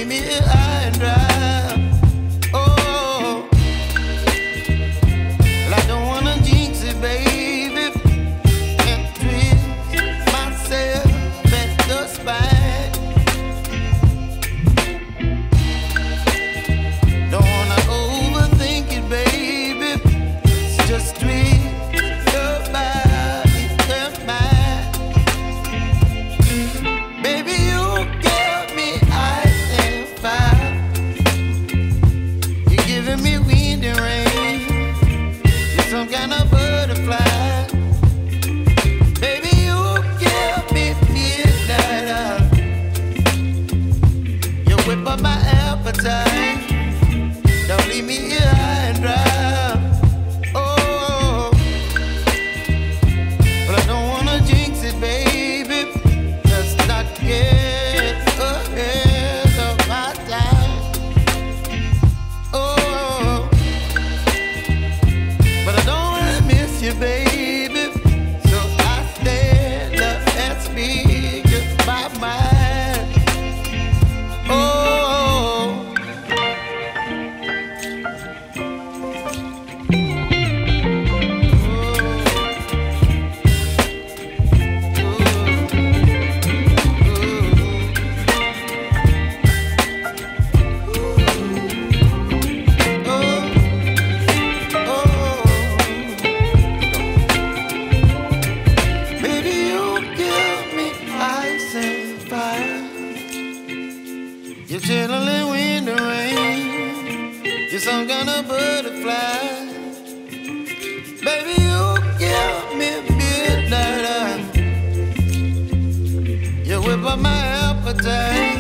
leave me here high and dry. Oh, well, I don't wanna jinx it, baby, and twist myself at the spine. Don't wanna overthink it, baby. It's just twist your body and mine. Baby, you give me ice and fire. You're giving me wind and rain. You're some kind of butterfly. Baby, you give me midnight. You whip up my appetite. Don't leave me here high and dry. Oh, but I don't wanna jinx it, baby. Let's not get ahead of my time. Oh, but I don't wanna miss you, baby. So I stand up and speak my mind. Oh. Baby, you give me ice and fire. You're chilling wind and rain. You're some kind of butterfly. Baby, you give me midnight. You whip up my appetite.